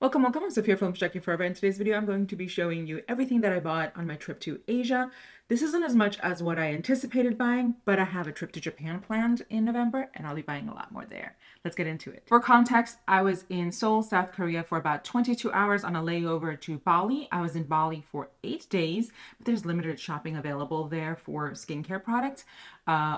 Welcome, I'm Sophia from Jackie Forever. In today's video, I'm going to be showing you everything that I bought on my trip to Asia. This isn't as much as what I anticipated buying, but I have a trip to Japan planned in November, and I'll be buying a lot more there. Let's get into it. For context, I was in Seoul, South Korea for about 22 hours on a layover to Bali. I was in Bali for 8 days, but there's limited shopping available there for skincare products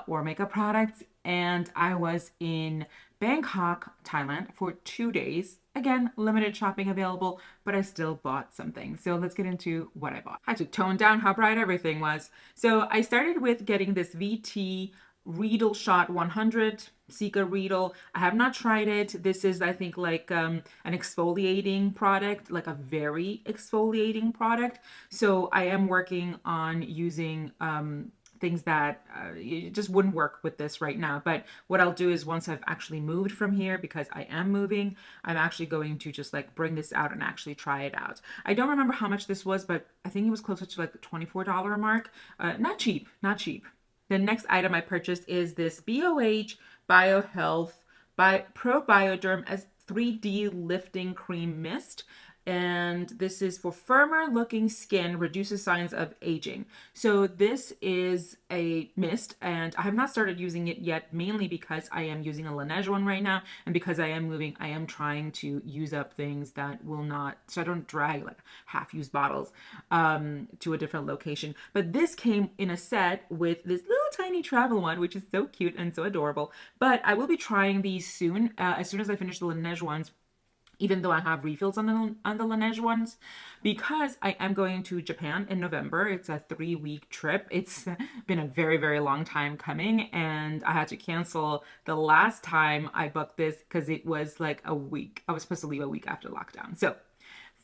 or makeup products. And I was in Bangkok, Thailand for 2 days. Again, limited shopping available, but I still bought something. So let's get into what I bought. I had to tone down how bright everything was. So I started with getting this VT Riedel Shot 100 Sika Riedel. I have not tried it. This is, I think, like an exfoliating product, like a very exfoliating product. So I am working on using things that it just wouldn't work with this right now. But what I'll do is once I've actually moved from here, because I am moving, I'm actually going to just like bring this out and actually try it out. I don't remember how much this was, but I think it was closer to like the $24 mark. Not cheap, not cheap. The next item I purchased is this BOH BioHealth by Probioderm as 3D Lifting Cream Mist. And this is for firmer looking skin, reduces signs of aging. So this is a mist, and I have not started using it yet, mainly because I am using a Laneige one right now, and because I am moving, I am trying to use up things that will not, so I don't drag like half-used bottles to a different location. But this came in a set with this little tiny travel one, which is so cute and so adorable. But I will be trying these soon, as soon as I finish the Laneige ones, even though I have refills on the Laneige ones, because I am going to Japan in November. It's a 3-week trip. It's been a very, very long time coming, and I had to cancel the last time I booked this because it was like a week. I was supposed to leave a week after lockdown. So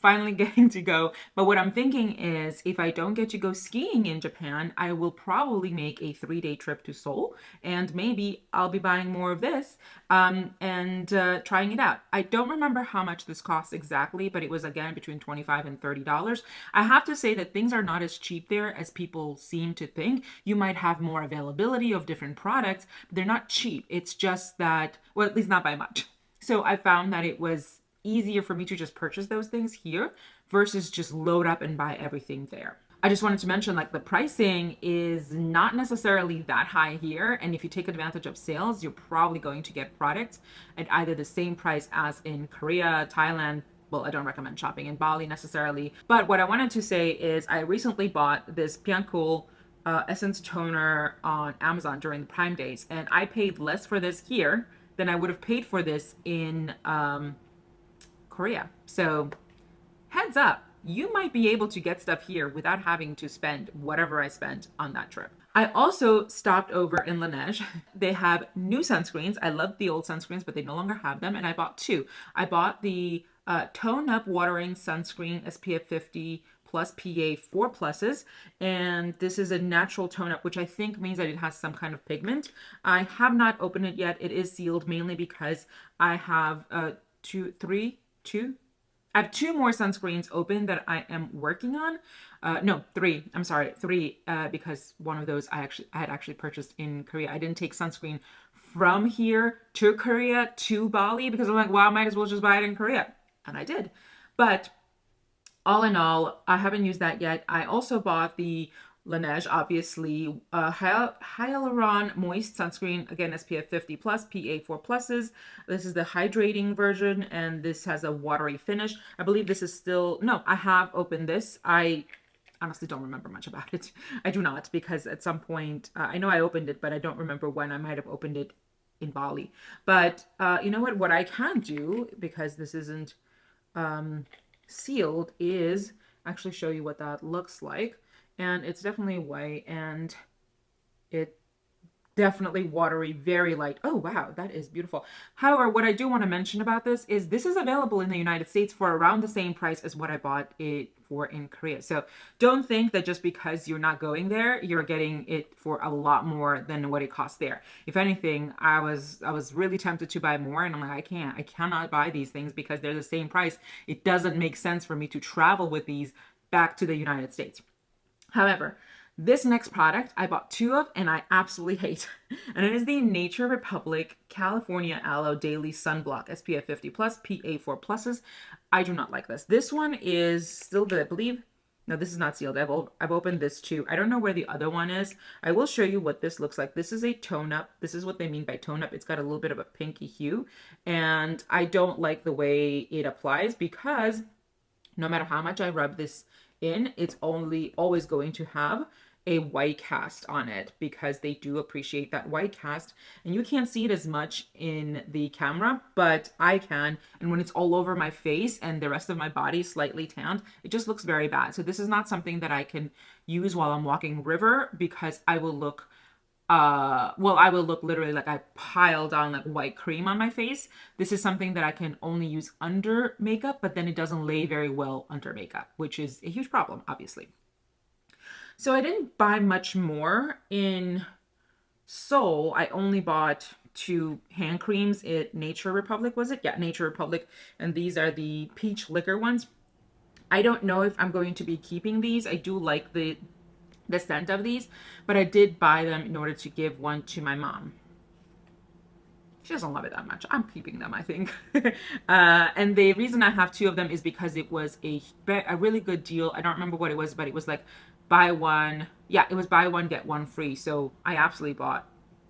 finally getting to go. But what I'm thinking is if I don't get to go skiing in Japan, I will probably make a 3-day trip to Seoul, and maybe I'll be buying more of this and trying it out. I don't remember how much this costs exactly, but it was again between $25 and $30. I have to say that things are not as cheap there as people seem to think. You might have more availability of different products, but they're not cheap. It's just that, well, at least not by much. So I found that it was easier for me to just purchase those things here versus just load up and buy everything there. I just wanted to mention, like, the pricing is not necessarily that high here, and if you take advantage of sales, you're probably going to get products at either the same price as in Korea, Thailand. Well, I don't recommend shopping in Bali necessarily, but what I wanted to say is I recently bought this Piancool Essence Toner on Amazon during the Prime Days, and I paid less for this here than I would have paid for this in Korea. So heads up, you might be able to get stuff here without having to spend whatever I spent on that trip. I also stopped over in Laneige. They have new sunscreens. I loved the old sunscreens, but they no longer have them. And I bought two. I bought the Tone Up Watering Sunscreen SPF 50 plus PA 4 pluses, and this is a natural tone up, which I think means that it has some kind of pigment. I have not opened it yet. It is sealed mainly because I have I have two more sunscreens open that I am working on. No, three. I'm sorry, three, because one of those I had actually purchased in Korea. I didn't take sunscreen from here to Korea to Bali because I'm like, well, I might as well just buy it in Korea. And I did. But all in all, I haven't used that yet. I also bought the Laneige, obviously, Hyaluron Moist Sunscreen, again, SPF 50 plus, PA 4 pluses. This is the hydrating version, and this has a watery finish. I believe this is still, no, I have opened this. I honestly don't remember much about it. I do not, because at some point, I know I opened it, but I don't remember when. I might have opened it in Bali. But you know what? What I can do, because this isn't sealed, is actually show you what that looks like. And it's definitely white, and it definitely watery, very light. Oh, wow, that is beautiful. However, what I do want to mention about this is available in the United States for around the same price as what I bought it for in Korea. So don't think that just because you're not going there, you're getting it for a lot more than what it costs there. If anything, I was really tempted to buy more, and I'm like, I cannot buy these things because they're the same price. It doesn't make sense for me to travel with these back to the United States. However, This next product I bought two of and I absolutely hate. And it is the Nature Republic California Aloe Daily Sunblock SPF 50 plus PA4 pluses. I do not like this. This one is still good, I believe. No, this is not sealed. I've opened this too. I don't know where the other one is. I will show you what this looks like. This is a tone up. This is what they mean by tone up. It's got a little bit of a pinky hue, and I don't like the way it applies because no matter how much I rub this in, it's only always going to have a white cast on it because they do appreciate that white cast, and you can't see it as much in the camera, but I can. And when it's all over my face and the rest of my body slightly tanned, it just looks very bad. So this is not something that I can use while I'm walking river because I will look I will look literally like I piled on like white cream on my face. This is something that I can only use under makeup, but then it doesn't lay very well under makeup, which is a huge problem, obviously. So I didn't buy much more in Seoul. I only bought two hand creams at Nature Republic, was it? Yeah, Nature Republic. And these are the peach liquor ones. I don't know if I'm going to be keeping these. I do like the scent of these, but I did buy them in order to give one to my mom. She doesn't love it that much. I'm keeping them, I think. And the reason I have two of them is because it was a really good deal. I don't remember what it was, but it was like buy one. Yeah, it was buy one, get one free. So I absolutely bought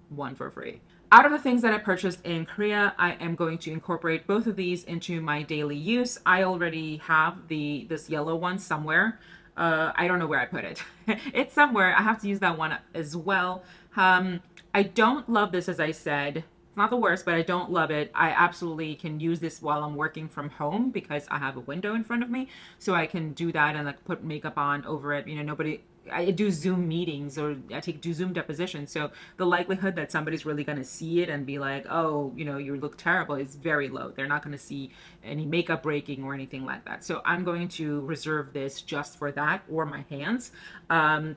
one for free. Out of the things that I purchased in Korea, I am going to incorporate both of these into my daily use. I already have this yellow one somewhere. I don't know where I put it. It's somewhere. I have to use that one as well. I don't love this, as I said. It's not the worst, but I don't love it. I absolutely can use this while I'm working from home because I have a window in front of me. So I can do that and like put makeup on over it. You know, I do Zoom meetings or do Zoom depositions. So the likelihood that somebody's really going to see it and be like, oh, you know, you look terrible is very low. They're not going to see any makeup breaking or anything like that. So I'm going to reserve this just for that or my hands.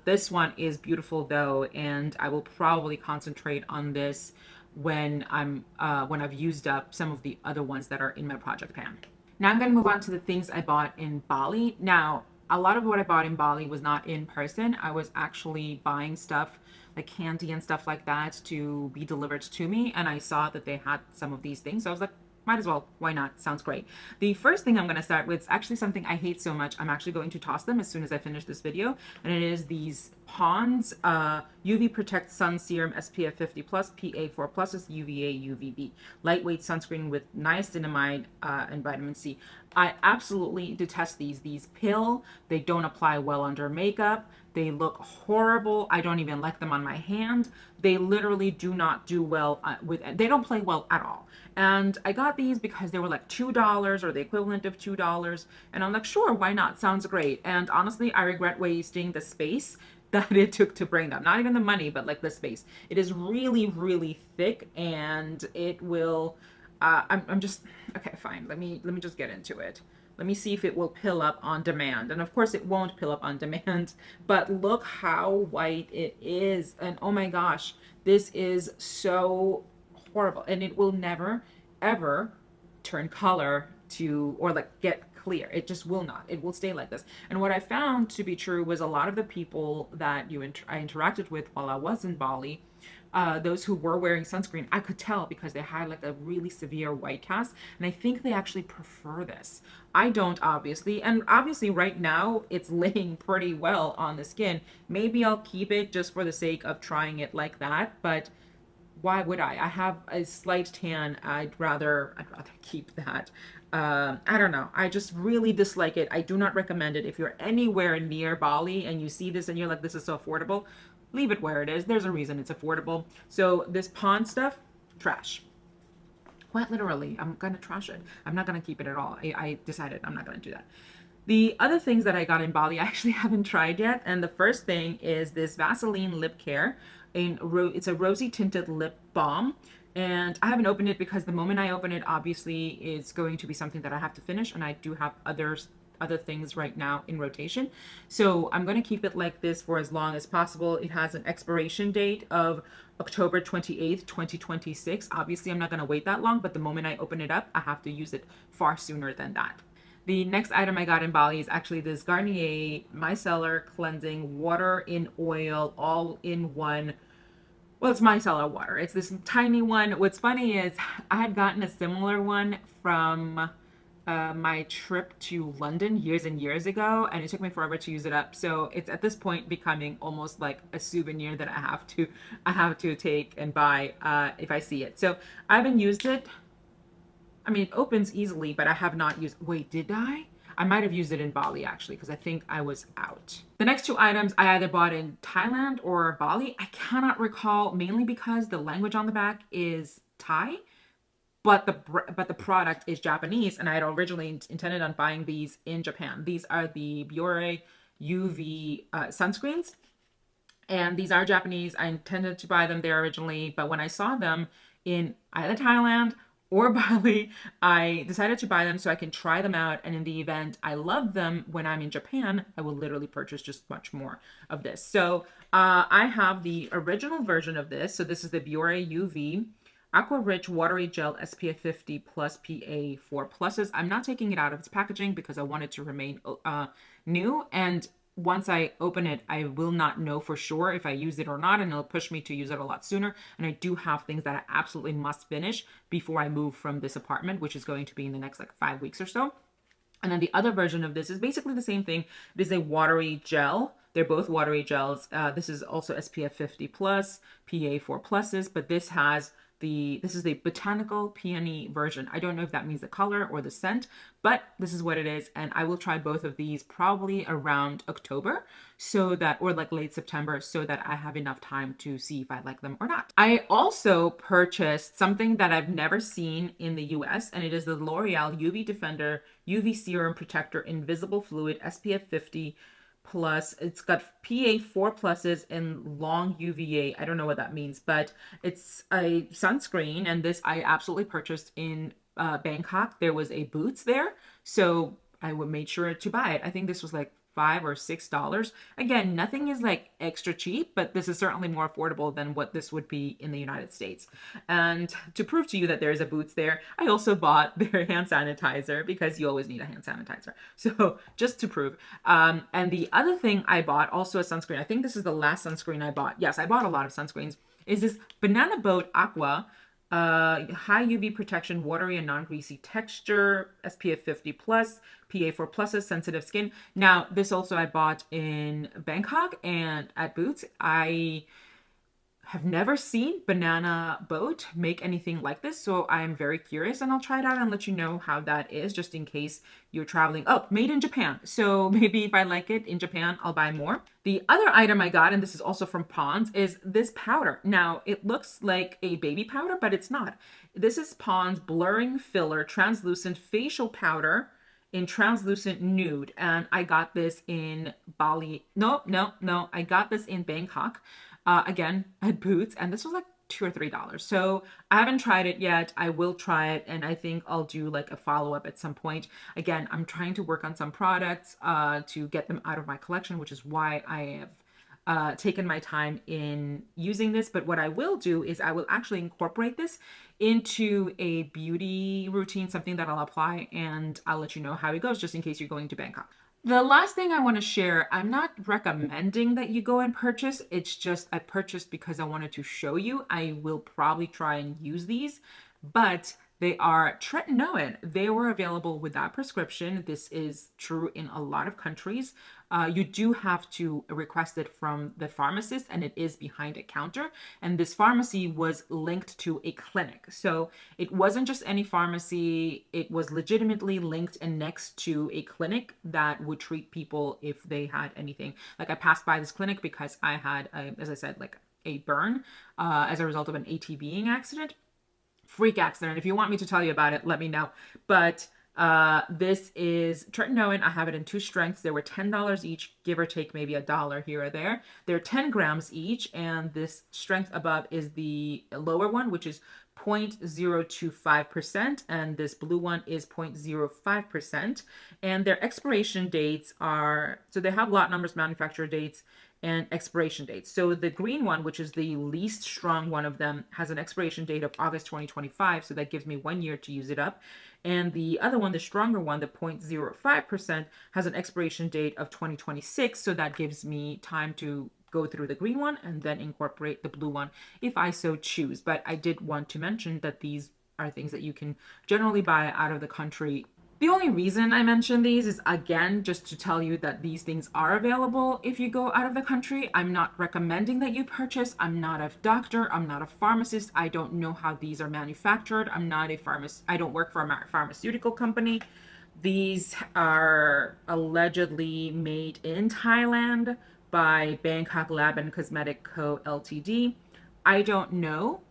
This one is beautiful though, and I will probably concentrate on this when I've used up some of the other ones that are in my project pan. Now I'm going to move on to the things I bought in Bali. Now, a lot of what I bought in Bali was not in person. I was actually buying stuff like candy and stuff like that to be delivered to me. And I saw that they had some of these things. So I was like, might as well. Why not? Sounds great. The first thing I'm going to start with is actually something I hate so much. I'm actually going to toss them as soon as I finish this video. And it is these Pond's UV Protect Sun Serum SPF 50 plus PA4 plus is UVA UVB lightweight sunscreen with niacinamide and vitamin C. I absolutely detest these. These pill. They don't apply well under makeup. They look horrible. I don't even like them on my hand. They literally do not do well they don't play well at all. And I got these because they were like $2 or the equivalent of $2. And I'm like, sure, why not? Sounds great. And honestly, I regret wasting the space that it took to bring them. Not even the money, but like the space. It is really, really thick and it will, I'm just, okay, fine. Let me just get into it. Let me see if it will pill up on demand. And of course it won't pill up on demand, but look how white it is. And oh my gosh, this is so horrible. And it will never, ever turn color to, or like get clear. It just will not. It will stay like this. And what I found to be true was a lot of the people that I interacted with while I was in Bali, those who were wearing sunscreen, I could tell because they had like a really severe white cast. And I think they actually prefer this. I don't, obviously. And obviously right now it's laying pretty well on the skin. Maybe I'll keep it just for the sake of trying it like that. But why would I? I have a slight tan. I'd rather keep that. I don't know. I just really dislike it. I do not recommend it. If you're anywhere near Bali and you see this and you're like, this is so affordable, leave it where it is. There's a reason it's affordable. So this Pond stuff, trash. Quite literally, I'm gonna trash it. I'm not gonna keep it at all. I decided I'm not gonna do that. The other things that I got in Bali I actually haven't tried yet. And the first thing is this Vaseline Lip Care. It's a rosy tinted lip balm. And I haven't opened it because the moment I open it, obviously, it's going to be something that I have to finish. And I do have other things right now in rotation. So I'm going to keep it like this for as long as possible. It has an expiration date of October 28th, 2026. Obviously, I'm not going to wait that long, but the moment I open it up, I have to use it far sooner than that. The next item I got in Bali is actually this Garnier Micellar Cleansing Water in Oil, all in one. Well, it's micellar water. It's this tiny one. What's funny is I had gotten a similar one from my trip to London years and years ago, and it took me forever to use it up. So it's at this point becoming almost like a souvenir that I have to take and buy if I see it. So I haven't used it. I mean, it opens easily, but I have not used. Wait, did I? I might have used it in Bali actually, because I think I was out. The next two items I either bought in Thailand or Bali. I cannot recall, mainly because the language on the back is Thai, but the product is Japanese, and I had originally intended on buying these in Japan. These are the Biore UV sunscreens, and these are Japanese. I intended to buy them there originally, but when I saw them in either Thailand or Bali, I decided to buy them so I can try them out. And in the event I love them when I'm in Japan, I will literally purchase just much more of this. So I have the original version of this. So this is the Biore UV Aqua Rich Watery Gel SPF 50 plus PA 4 pluses. I'm not taking it out of its packaging because I want it to remain new. And once I open it, I will not know for sure if I use it or not, and it'll push me to use it a lot sooner. And I do have things that I absolutely must finish before I move from this apartment, which is going to be in the next like 5 weeks or so. And then the other version of this is basically the same thing. It is a watery gel. They're both watery gels. This is also SPF 50 plus, PA 4 pluses, but this is the botanical peony version. I don't know if that means the color or the scent, but this is what it is. And I will try both of these probably around October, or like late September, so that I have enough time to see if I like them or not. I also purchased something that I've never seen in the US, and it is the L'Oreal UV Defender UV Serum Protector Invisible Fluid SPF 50 plus. It's got PA 4 pluses and long UVA. I don't know what that means, but it's a sunscreen, and this I absolutely purchased in Bangkok. There was a Boots there, so I made sure to buy it. I think this was like $5 or $6. Again, nothing is like extra cheap, but this is certainly more affordable than what this would be in the United States. And to prove to you that there is a Boots there, I also bought their hand sanitizer, because you always need a hand sanitizer. So just to prove. And the other thing I bought, also a sunscreen, I think this is the last sunscreen I bought. Yes, I bought a lot of sunscreens, is this Banana Boat Aqua high UV protection, watery and non-greasy texture, SPF 50 plus, PA 4 pluses, sensitive skin. Now, this also I bought in Bangkok and at Boots. I have never seen Banana Boat make anything like this, so I'm very curious, and I'll try it out and let you know how that is, just in case you're traveling. Oh, made in Japan. So maybe if I like it in Japan, I'll buy more. The other item I got, and this is also from Pond's, is this powder. Now, it looks like a baby powder, but it's not. This is Pond's Blurring Filler Translucent Facial Powder in translucent nude, and I got this in Bali. No, I got this in Bangkok. Again, at Boots, and this was like $2 or $3. So I haven't tried it yet. I will try it, and I think I'll do like a follow-up at some point. Again, I'm trying to work on some products to get them out of my collection, which is why I have taken my time in using this. But what I will do is I will actually incorporate this into a beauty routine, something that I'll apply, and I'll let you know how it goes, just in case you're going to Bangkok. The last thing I want to share, I'm not recommending that you go and purchase. It's just I purchased because I wanted to show you. I will probably try and use these, but they are tretinoin. They were available without prescription. This is true in a lot of countries. You do have to request it from the pharmacist, and it is behind a counter. And this pharmacy was linked to a clinic. So it wasn't just any pharmacy. It was legitimately linked and next to a clinic that would treat people if they had anything. Like, I passed by this clinic because I had, as I said, like a burn as a result of an ATVing accident. Freak accident. If you want me to tell you about it, let me know. But this is tretinoin. I have it in 2 strengths. They were $10 each, give or take maybe $1 here or there. They're 10 grams each, and this strength above is the lower one, which is 0.025%, and this blue one is 0.05%. And their expiration dates are, so they have lot numbers, manufacturer dates, and expiration dates. So the green one, which is the least strong one of them, has an expiration date of August 2025. So that gives me 1 year to use it up. And the other one, the stronger one, the 0.05%, has an expiration date of 2026. So that gives me time to go through the green one and then incorporate the blue one if I so choose. But I did want to mention that these are things that you can generally buy out of the country. The only reason I mention these is, again, just to tell you that these things are available if you go out of the country. I'm not recommending that you purchase. I'm not a doctor. I'm not a pharmacist. I don't know how these are manufactured. I'm not a pharmacist. I don't work for a pharmaceutical company. These are allegedly made in Thailand by Bangkok Lab and Cosmetic Co. Ltd. I don't know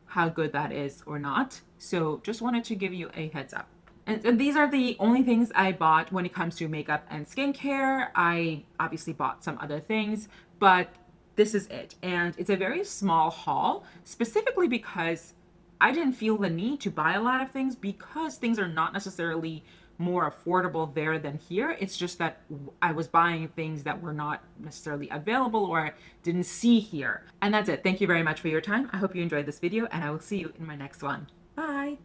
how good that is or not. So just wanted to give you a heads up. And these are the only things I bought when it comes to makeup and skincare. I obviously bought some other things, but this is it. And it's a very small haul, specifically because I didn't feel the need to buy a lot of things because things are not necessarily more affordable there than here. It's just that I was buying things that were not necessarily available or didn't see here. And that's it. Thank you very much for your time. I hope you enjoyed this video, and I will see you in my next one. Bye.